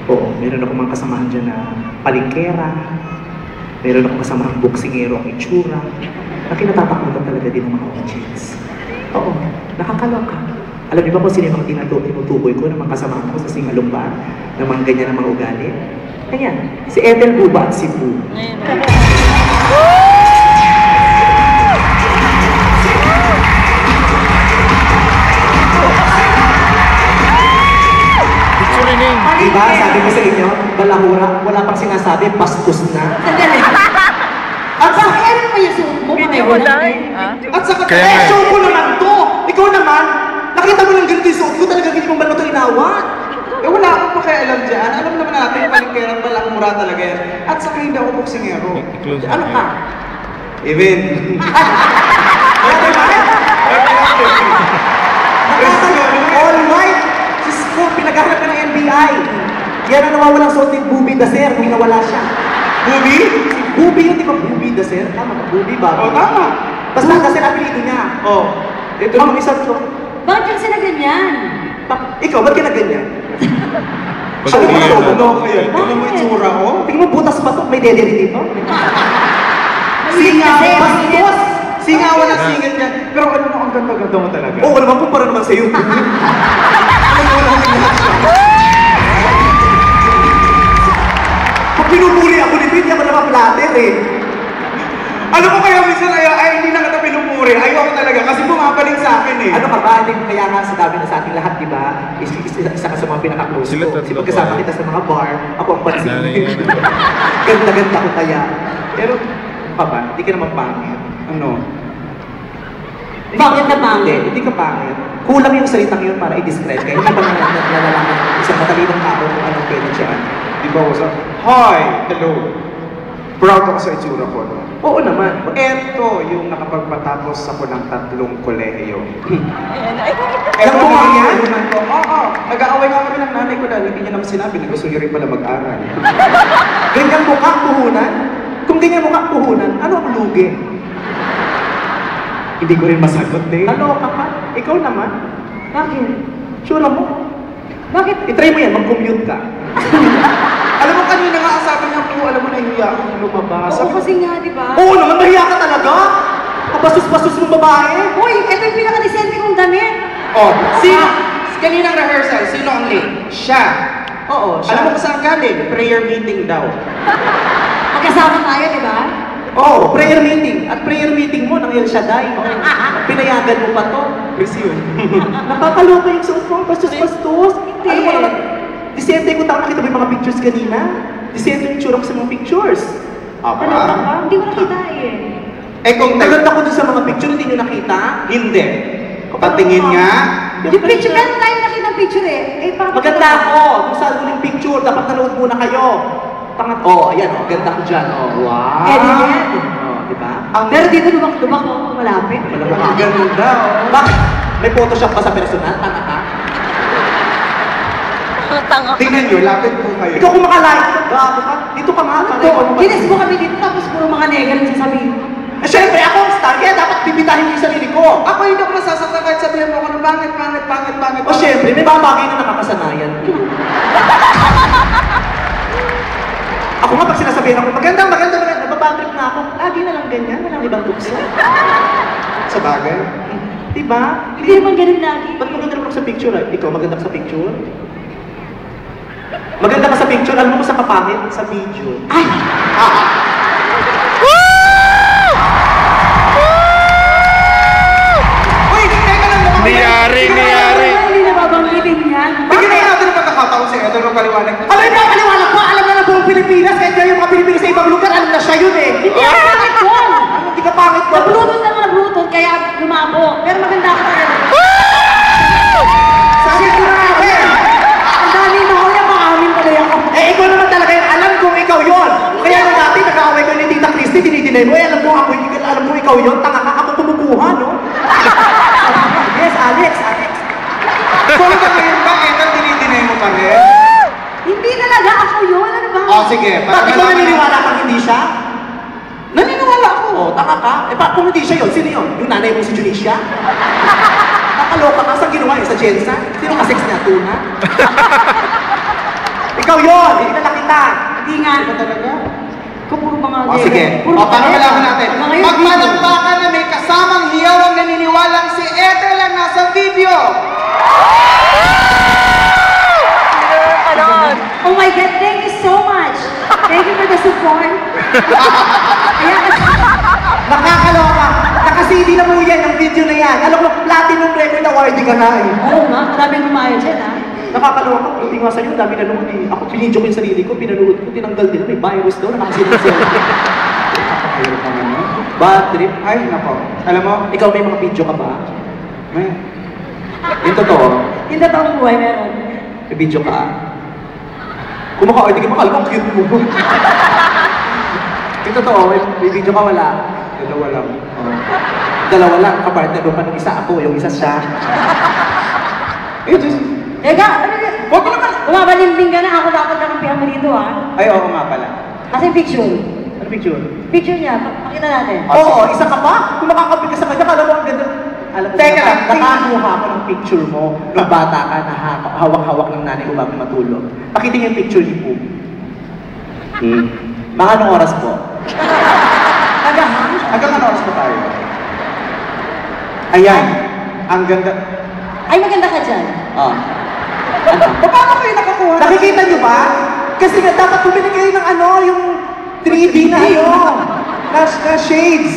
Oo, meron ako mga kasamahan dyan na palingkera. Meron ako kasamahan boksingero ang itsura. Na kinatatakbutan talaga din ng mga audience. Oo, nakakaloka. Alam niyo ba kung sino yung mga tinutukoy ko ng mga kasamahan ko sa Singalumba? Ng mga ganyan ng mga ugali? Ayan, si Ethel Buba at si Boo. Diba, sabi ko sa inyo, balahura, wala pang sinasabi, bastos na. Sandali. At sa ano pa yung suot mo? At saka, show ko naman to! Ikaw naman, nakita mo lang ganito yung suot ko, talaga hindi mo ba ito inawat? Eh wala akong pakialam dyan. Alam naman natin, palingkerang balang mura talaga yan. At saka hindi ako boksingero. Ano ka? Even. All white! Diyos ko, pinagharap ka ng NBI. Yan ang nawawalang suot ni Bubi Daser kung nawala siya. Bubi? Si Bubi yun, di ba Bubi Daser? Tama ba? Bubi ba? Oo, tama. Basta Daser apelido niya. Oo. Ito yung isang suot. Bakit ka kasi na ganyan? Ikaw, ba't ka na ganyan? Ano ba ito? Ano kayo? Ito naman yung tsura ko? Tingnan mo, butas pa to. May dede dito. Singaw, bastos! Singawan at singit yan. Pero ano mo, ang ganda-ganda mo talaga. Oo naman, kumpara naman sa'yo. Pag pinupuli ako nito, hindi ako nakaplater eh. Alam mo kaya minsan ay hindi na kita pinupuri. Ayoko talaga kasi bumabalik sa akin eh. Ano ka ba? Kaya nga sabi na sa ating lahat, di ba? Isa ka sa mga pinaka-close ko. Kasi pagkasama kita sa mga bar, ako ang pansin. Ganda-ganda ko kaya. Pero, ano ka ba? Hindi ka naman pangit. Ano? Bakit na pangit? Hindi ka pangit. Kulang yung salitang yun para i-describe ka. Hindi ba nalalaman isang matalinong tao kung anong pwede dyan? Di ba ako hi! Hello! Proud ako sa itsura ko, no? Oo naman. Eto yung nakapagpatapos ako ng 3 kolehiyo. Alam mo nga yan? Oo. Nag-aaway nga kami ng nanay ko dahil hindi niya naman sinabi na gusto niyo rin pala mag-aral. Ganyan mukha puhunan? Kung ganyan mukha puhunan, ano ang lugi? Hindi ko rin masagot eh. Ano ka pa? Ikaw naman? Bakit? Sure mo? Bakit? I-try mo yan, mag-commute ka. Alam mo kanina nga sabi niya po, alam mo nahiya akong lumabas. Oo kasi nga, di ba? Oo naman, mahiya ka talaga? Kabasus-basus mong babae? Uy, ito yung pinaka-decente kong damit. Oh, sino? Kaninang rehearsal, sino ang late? Siya. Oo, Alam mo kung saan galing? Prayer meeting daw. Magkasama tayo, di ba? Oo, prayer meeting. At prayer meeting mo ng El Shaddai. Pinayagan mo pa to. Presyon. Nakakaloka yung suot mo, bastos-bastos. Hindi. Alam mo naman, disente ko tao, nakita mo yung mga pictures kanina. Disente yung tsura ko sa mga pictures. Aba? Ano ka? Hindi ko nakita eh. Eh kung Naganda ko dun sa mga picture, hindi nyo nakita? hindi. Patingin nga. Yung picture, meron tayo nakita ng picture eh. Eh, parang Maganda ako. Kung saan ko yung picture, dapat nanood muna kayo. Tangat, ayan ganda ko dyan. Wow. Eh, di yan. Di ba? Pero dito lubak-lubak ako malapit. Ang ganda. Bakit? May Photoshop pa sa personal? Tanga ka? Tingnan nyo, lapit po kayo. Ikaw kung makalike ka, gago ka. Dito ka nga. Ginis mo kami dito tapos puro mga nega rin sasabihin. Eh, syempre, ako ang star, kaya dapat bibitahin yung sarili ko. Ako hindi ako nasasaktan kahit sabihin mo ako ng pangit. O syempre, may mga bagay na nakakasanayan. Ako nga, pag sinasabihan ako, maganda, nababatrip na ako. Lagi na lang ganyan, walang ibang tukso. Sa bagay. Diba? Hindi naman ganun lagi. Ba't maganda naman ako sa picture? Ikaw, maganda ka sa picture? Maganda ka sa picture, alam mo ko sa kapangit, sa video. Ay! Uy, teka lang mo. Niyari. Hindi nababanggitin yan. Bigyan na natin ng pagkakataon sa Ethel ng paliwanag. Alam mo, paliwanag ko, alam na ng buong Pilipinas, kahit kayo yung mga Pilipinas sa ibang lugar, alam na siya yun eh. Hindi ako pangit doon. Ano, hindi ka pangit ba? Nablutot lang nablutot, kaya lumabo. Pero maganda ako talaga. Sabi ko na natin. Ang dami na ako, maamin pala ako. Eh, ikaw naman talaga yung alam kong ikaw yun. Kaya nung dati, nag-aaway ko ni Tita Christy, dinidinay mo, alam ko ako, hindi ka alam mo ikaw yun, tanga ka, ako kumukuha, no? Yes, Alex. So hanggang ngayon ba, Ethel, dinidinay mo pa rin? Hindi talaga ako yun. Ano ba? Oh, sige. Bakit ikaw naniniwala kang hindi siya? Naniniwala ako. Oo, tanga ka. Eh, kung hindi siya yun, sino yun? Yung nanay mo si Junisha? Nakaloka ka, saan ginawa yun? Sa Jensa? Sino ka-sex niya? Tuna? Ikaw yun! Hinala kita! Hindi nga. Ano talaga? Kung puro mga O sige, Puro para mga malaman natin. Mga yun, Magpalakpakan na may kasamang hiyaw ang naniniwalang si Ethel ang nasa video. Oh my God, thank you so much. Thank you for the support. Ayan, Nakakaloka! Naka-CD na mo yan, ang video na yan. Alam mo, platinum record awardee ka na eh. oo nga, maraming lumayo dyan, ha? Nakakaloka. Buti nga sa'yo, dami na noon eh. Ako pinidyo ko yung sarili ko, pinanood ko, tinanggal nila. May virus daw, nakasinisel. Ayun ka naman. Bad trip. Ay, nako. Alam mo, Ikaw may mga video ka ba? may... Yung totoo, Yung totoong buhay meron. May video ka? Kung maka-order ka, makala ko, cute mo. Yung totoo, may video ka wala. dalawa lang. Dalawa lang, kapartner mo pa nung isa ako, yung isa siya. Eh, just... Teka, ano yun? Huwag mo naman! Bumabalimbing ka na, ako dapat kakampihan mo dito, ha? Ay, oo nga pala. Kasi picture. Ano picture? Picture niya, pakita natin. Oo, isa ka pa? Kung makakapit ka sa kanya, kala mo ang ganda. Alam mo, Teka lang, nakakuha ko ng picture mo nung bata ka na hawak-hawak ng nanay mo bago matulog. Pakita niyo yung picture ni Poo. Mga anong oras po? Kagahang? Hanggang ano oras pa tayo? Ayan. Ang ganda. Ay, maganda ka dyan. Ah. Ano? Paano kayo nakakuha? Nakikita niyo ba? Kasi nga dapat bumili kayo ng ano, yung 3D na na shades.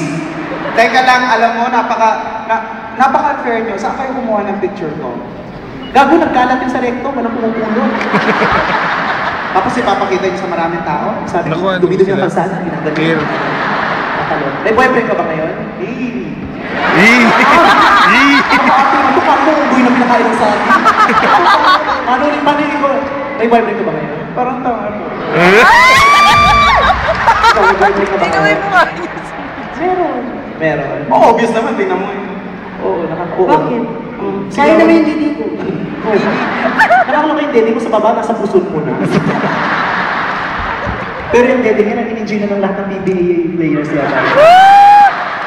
Teka lang, alam mo, napaka-unfair nyo. Saan kayo kumuha ng picture ko? Gago, nagkalat yung sa recto, walang pumupulot. Tapos ipapakita nyo sa maraming tao? Sabi Naku, ko, ano dumidum yung sila? kalsada, ginagaling. Clear. Nakalot. May boyfriend ka ba ngayon? Ito pa ako, umuwi na pinakain ng sabi. Paano ko? May boyfriend ka ba ngayon? Parang tanga po. Ikaw, may boyfriend ka ba ngayon? Meron. Meron. Oh, obvious naman, tingnan mo eh. Oo, nakakoo. Bakit? Kaya naman yung didi ko. Nakakaloka yung dede mo sa baba, nasa puson mo na. Pero yung dede niya, nag-enjoy na ng lahat ng PBA players yata.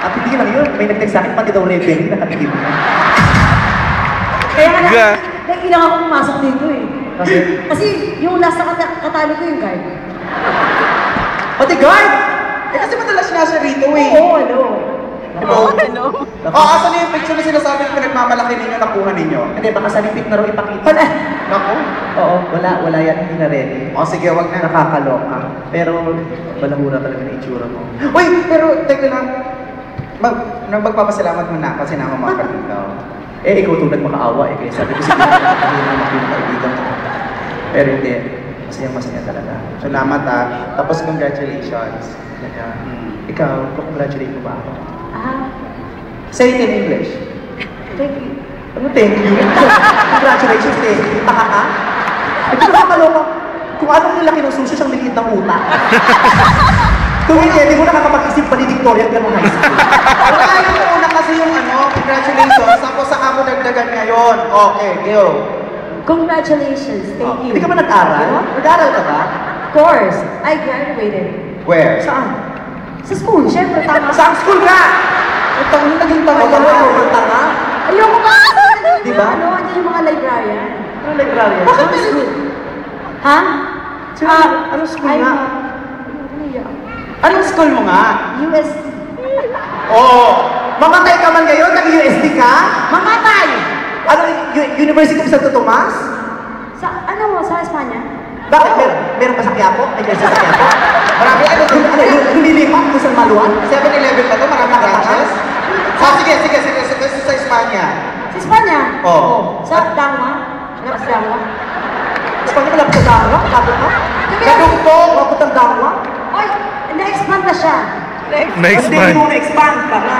At hindi lang yun, may nag-text sa akin, pati daw referee, nakatikim na. Kaya nga, Ga. kailangan ko pumasok dito eh. Kasi, Kasi yung last na katali ko yung guard. pati guard! Eh kasi madalas nasa rito eh. Oo, ano? Hello? Oh, asan na yung picture na sinasabi na pinagmamalaki ninyo, nakuha ninyo? Hindi, baka sa lipit na raw ipakita. Wala. Naku. Oo, wala yan, hindi na ready. O sige, wag na. Nakakaloka. Pero, balahura talaga na itsura mo. Uy, pero teka lang. Magpapasalamat mo na kasi sinama mo ako dito. Eh, ikaw tulad makaawa eh. Kaya sabi ko sige, hindi na maging kaibigan ko. Pero hindi, masaya talaga. Salamat ah. Tapos congratulations. Ganyan. Ikaw, congratulate mo ba ako? Ah, Say it in English. thank you. Ano, thank you? Congratulations, thank you. Taka ka? Ito nakakaloka. Kung anong nilaki ng suso, siyang maliit ng utak. Kung hindi mo nakakapag-isip pa ni Victoria at ganun high school. Wala yung una kasi yung ano, congratulations. Tapos saka mo dagdagan ngayon. Okay, go. Congratulations, thank you. Hindi ka ba nag-aral? Nag-aral ka ba? Of course, I graduated. Where? Saan? Sa school, syempre, tama. Saan school ka? Ang tanong naging tanga Ay, ka. ano, tanga? Ayoko ba? Di ba? Ano, andyan yung mga librarian. Anong librarian? Bakit Sa may- school. Ha? Anong school I'm, nga? Anong school mo nga? US. Oo. Mamatay ka man ngayon? Nag-USD ka? Mamatay! Anong University of Santo Tomas? Sa, ano, sa Espanya? Bakit? Meron pa sa Quiapo? Ay, sa Quiapo? Marami ano doon? Yung lilipat mo sa Maluan? 7-Eleven pa to, maraming branches. Sige. Sa Espanya. Sa Espanya? Oo. Sa Dangwa? Sa Dangwa? Espanya malapit sa Dangwa? Kapit ka? Ganun po. Kapit ang Dangwa? Oy, na-expand na siya. Na-expand. Hindi mo na-expand ka na.